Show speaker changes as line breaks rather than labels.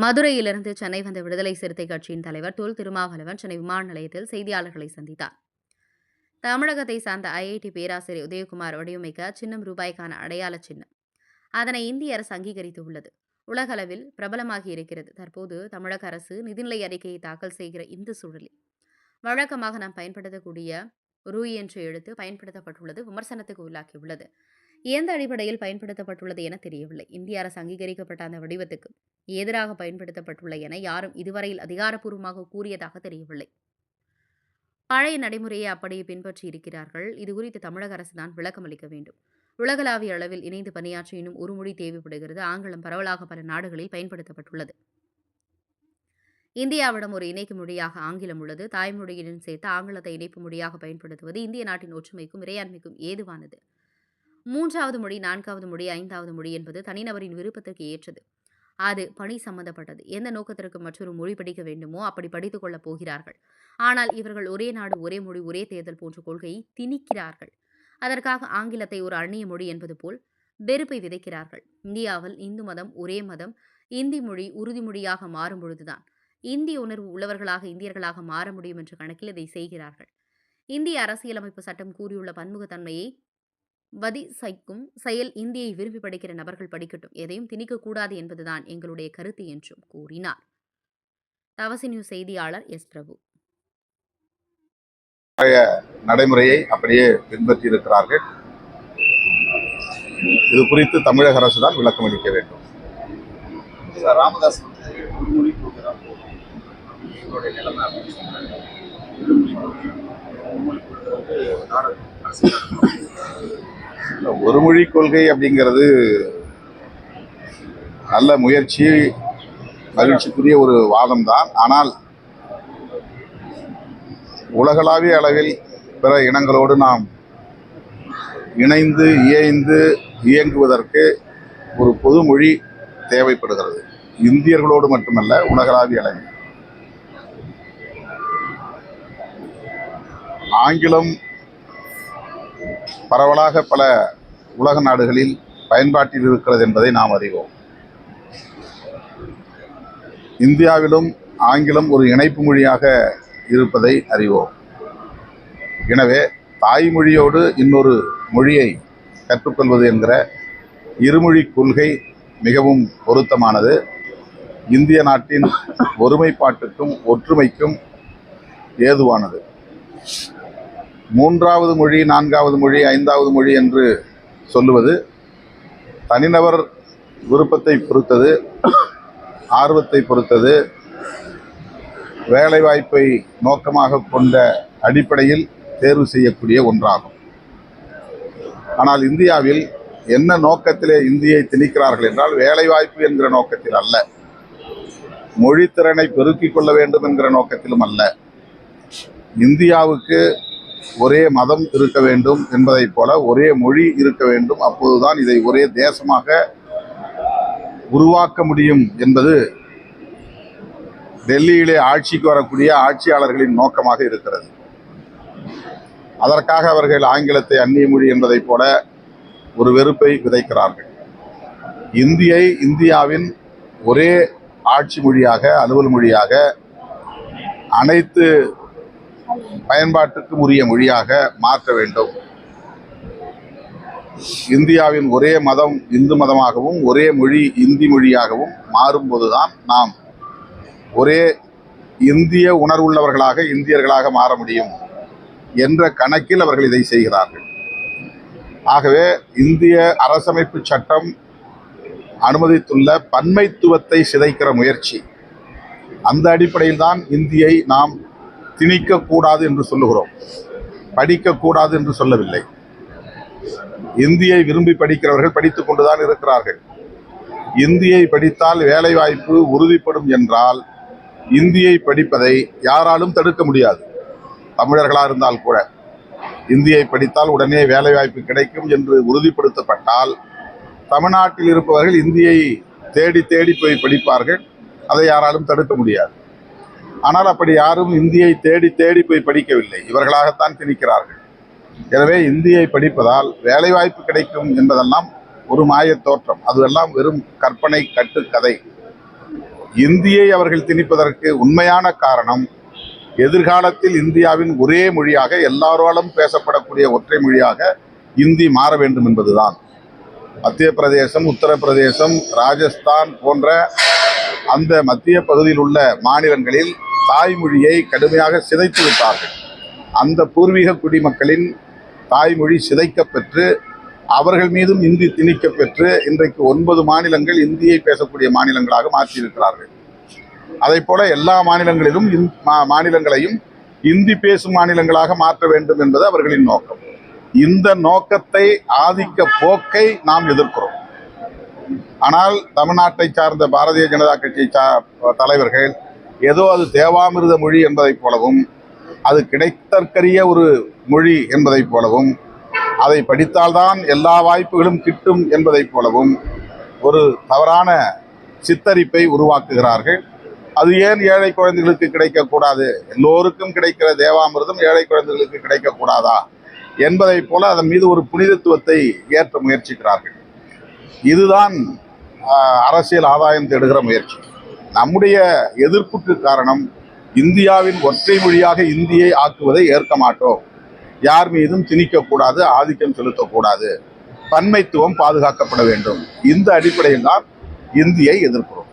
மதுரையிலிருந்து சென்னை வந்த விடுதலை சிறுத்தை கட்சியின் தலைவர் தொல் திருமாவளவன் சென்னை விமான நிலையத்தில் செய்தியாளர்களை சந்தித்தார். தமிழகத்தை சார்ந்த ஐஐடி பேராசிரியர் உதயகுமார் வடிவமைக்க சின்னம் ரூபாய்க்கான அடையாள சின்னம். அதனை இந்திய அரசு அங்கீகரித்துள்ளது. உலகளவில் பிரபலமாகி இருக்கிறது. தற்போது தமிழக அரசு நிதிநிலை அறிக்கையை தாக்கல் செய்கிற இந்த சூழலில் வழக்கமாக நாம் பயன்படுத்தக்கூடிய ரூ என்ற எழுத்து பயன்படுத்தப்பட்டுள்ளது விமர்சனத்துக்கு உள்ளாக்கியுள்ளது. எந்த அடிப்படையில் பயன்படுத்தப்பட்டுள்ளது என தெரியவில்லை. இந்திய அரசு அங்கீகரிக்கப்பட்ட அந்த வடிவத்துக்கு எதிராக பயன்படுத்தப்பட்டுள்ள என யாரும் இதுவரையில் அதிகாரப்பூர்வமாக கூறியதாக தெரியவில்லை. பழைய நடைமுறையை அப்படியே பின்பற்றி இருக்கிறார்கள். இதுகுறித்து தமிழக அரசு தான் விளக்கம் அளிக்க வேண்டும். உலகளாவிய அளவில் இணைந்து பணியாற்ற இன்னும் ஒரு மொழி தேவைப்படுகிறது. ஆங்கிலம் பரவலாக பல நாடுகளில் பயன்படுத்தப்பட்டுள்ளது. இந்தியாவிடம் ஒரு இணைக்கும் மொழியாக ஆங்கிலம் உள்ளது. தாய்மொழியுடன் சேர்த்து ஆங்கிலத்தை இணைப்பு மொழியாக பயன்படுத்துவது இந்திய நாட்டின் ஒற்றுமைக்கும் இறையாண்மைக்கும் ஏதுவானது. 3வது மொழி, 4வது மொழி, 5வது மொழி என்பது தனிநபரின் விருப்பத்திற்கு ஏற்றது. அது பணி சம்பந்தப்பட்டது. எந்த நோக்கத்திற்கு மற்றொரு மொழி படிக்க வேண்டுமோ அப்படி படித்துக் கொள்ளப் போகிறார்கள். ஆனால் இவர்கள் ஒரே நாடு, ஒரே மொழி, ஒரே தேர்தல் போன்ற கொள்கையை திணிக்கிறார்கள். அதற்காக ஆங்கிலத்தை ஒரு அந்நிய மொழி என்பது போல் வெறுப்பை விதைக்கிறார்கள். இந்தியாவில் இந்து மதம், ஒரே மதம், இந்தி மொழி உறுதிமொழியாக மாறும் பொழுதுதான் இந்திய உணர்வு உள்ளவர்களாக இந்தியர்களாக மாற முடியும் என்ற கணக்கில் இதை செய்கிறார்கள். இந்திய அரசியலமைப்பு சட்டம் கூறியுள்ள பன்முகத்தன்மையை வதிசைக்கும் செயல் இந்தியை விரும்பி படிக்கிற நபர்கள் படிக்கட்டும். எதையும் திணிக்கக்கூடாது என்பதுதான் எங்களுடைய கருத்து என்றும் கூறினார். தவசி நியூஸ் செய்தியாளர் எஸ். பிரபு.
நடைமுறையை அப்படியே பின்பற்றி இருக்கிறார்கள். இது குறித்து தமிழக அரசு தான் விளக்கம் அளிக்க வேண்டும்.
ராமதாஸ்
ஒரு மொழி கொள்கை அப்படிங்கிறது நல்ல முயற்சி, மகிழ்ச்சிக்குரிய ஒரு வாதம் தான். ஆனால் உலகளாவிய அளவில் பிற இனங்களோடு நாம் இணைந்து இயங்குவதற்கு ஒரு பொது மொழி தேவைப்படுகிறது. இந்தியர்களோடு மட்டுமல்ல, உலகளாவிய அளவில். ஆங்கிலம் பரவலாக பல உலக நாடுகளில் பயன்பாட்டில் இருக்கிறது என்பதை நாம் அறிவோம். இந்தியாவிலும் ஆங்கிலம் ஒரு இணைப்பு மொழியாக இருப்பதை அறிவோம். எனவே தாய்மொழியோடு இன்னொரு மொழியை கற்றுக்கொள்வது என்கிற இருமொழி கொள்கை மிகவும் பொருத்தமானது. இந்திய நாட்டின் ஒருமைப்பாட்டுக்கும் ஒற்றுமைக்கும் ஏதுவானது. 3வது மொழி, 4வது மொழி, 5வது மொழி என்று சொல்லுவது தனிநபர் விருப்பத்தை பொறுத்தது, ஆர்வத்தை பொறுத்தது, வேலைவாய்ப்பை நோக்கமாக கொண்ட அடிப்படையில் தேர்வு செய்யக்கூடிய ஒன்றாகும். ஆனால் இந்தியாவில் என்ன நோக்கத்திலே இந்தியை திணிக்கிறார்கள் என்றால், வேலைவாய்ப்பு என்கிற நோக்கத்தில் அல்ல, மொழித்திறனை பெருக்கிக் கொள்ள வேண்டும் என்கிற நோக்கத்திலும் அல்ல. இந்தியாவுக்கு ஒரே மதம் இருக்க வேண்டும் என்பதைப் போல ஒரே மொழி இருக்க வேண்டும். அப்போதுதான் இதை ஒரே தேசமாக உருவாக்க முடியும் என்பது டெல்லியிலே ஆட்சிக்கு வரக்கூடிய ஆட்சியாளர்களின் நோக்கமாக இருக்கிறது. அதற்காக அவர்கள் ஆங்கிலத்தை அந்நிய மொழி என்பதைப் போல ஒரு வெறுப்பை விதைக்கிறார்கள். இந்தியை இந்தியாவின் ஒரே ஆட்சி மொழியாக, அலுவல் மொழியாக, அனைத்து பயன்பாட்டுக்கும் உரிய மொழியாக மாற்ற வேண்டும். இந்தியாவின் ஒரே மதம் இந்து மதமாகவும் ஒரே மொழி இந்தி மொழியாகவும் மாறும்போதுதான் நாம் ஒரே இந்திய உணர்வுள்ளவர்களாக இந்தியர்களாக மாற முடியும் என்ற கணக்கில் அவர்கள் இதை செய்கிறார்கள். ஆகவே இந்திய அரசமைப்பு சட்டம் அனுமதித்துள்ள பன்மைத்துவத்தை சிதைக்கிற முயற்சி, அந்த அடிப்படையில் தான் இந்தியை நாம் திணிக்கக்கூடாது என்று சொல்லுகிறோம், படிக்கக்கூடாது என்று சொல்லவில்லை. இந்தியை விரும்பி படிக்கிறவர்கள் படித்துக் கொண்டுதான் இருக்கிறார்கள். இந்தியை படித்தால் வேலைவாய்ப்பு உறுதிப்படும் என்றால் இந்தியை படிப்பதை யாராலும் தடுக்க முடியாது. தமிழர்களாக இருந்தால் கூட இந்தியை படித்தால் உடனே வேலைவாய்ப்பு கிடைக்கும் என்று உறுதிப்படுத்தப்பட்டால் தமிழ்நாட்டில் இருப்பவர்கள் இந்தியை தேடி தேடி போய் படிப்பார்கள். அதை யாராலும் தடுக்க முடியாது. ஆனால் அப்படி யாரும் இந்தியை தேடி தேடி போய் படிக்கவில்லை, இவர்களாகத்தான் திணிக்கிறார்கள். எனவே இந்தியை படிப்பதால் வேலைவாய்ப்பு கிடைக்கும் என்பதெல்லாம் ஒரு மாயத் தோற்றம். அதுவெல்லாம் வெறும் கற்பனை கட்டுக்கதை. இந்தியை அவர்கள் திணிப்பதற்கு உண்மையான காரணம், எதிர்காலத்தில் இந்தியாவின் ஒரே மொழியாக எல்லாராலும் பேசப்படக்கூடிய ஒற்றை மொழியாக இந்தி மாற வேண்டும் என்பதுதான். மத்திய பிரதேசம், உத்தரப்பிரதேசம், ராஜஸ்தான் போன்ற அந்த மத்திய பகுதியில் உள்ள மாநிலங்களில் தாய்மொழியை கடுமையாக சிதைத்து விட்டார்கள். அந்த பூர்வீக குடிமக்களின் தாய்மொழி சிதைக்கப்பெற்று அவர்கள் மீதும் இந்தி திணிக்கப்பெற்று இன்றைக்கு 9 மாநிலங்கள் இந்தியை பேசக்கூடிய மாநிலங்களாக மாற்றியிருக்கிறார்கள். அதை போல எல்லா மாநிலங்களிலும் மாநிலங்களையும் இந்தி பேசும் மாநிலங்களாக மாற்ற வேண்டும் என்பது அவர்களின் நோக்கம். இந்த நோக்கத்தை, ஆதிக்க போக்கை நாம் எதிர்க்கிறோம். ஆனால் தமிழ்நாட்டை சார்ந்த பாரதிய ஜனதா கட்சி தலைவர்கள் ஏதோ அது தேவாமிர்த மொழி என்பதைப் போலவும், அது கிடைத்தற்கரிய ஒரு மொழி என்பதைப் போலவும், அதை படித்தால்தான் எல்லா வாய்ப்புகளும் கிட்டும் என்பதைப் போலவும் ஒரு தவறான சித்தரிப்பை உருவாக்குகிறார்கள். அது ஏன் ஏழை குழந்தைகளுக்கு கிடைக்கக்கூடாது, எல்லோருக்கும் கிடைக்கிற தேவாமிர்தம் ஏழை குழந்தைகளுக்கு கிடைக்கக்கூடாதா என்பதைப் போல அதன் மீது ஒரு புனிதத்துவத்தை ஏற்ற முயற்சிக்கிறார்கள். இதுதான் அரசியல் ஆதாயம் தேடுகிற முயற்சி. நம்முடைய எதிர்ப்புக்கு காரணம், இந்தியாவின் ஒற்றை மொழியாக இந்தியை ஆக்குவதை ஏற்க மாட்டோம். யார் மீதும் திணிக்கக்கூடாது, ஆதிக்கம் செலுத்தக்கூடாது, பன்மைத்துவம் பாதுகாக்கப்பட வேண்டும். இந்த அடிப்படையில் தான் இந்தியை எதிர்க்கிறோம்.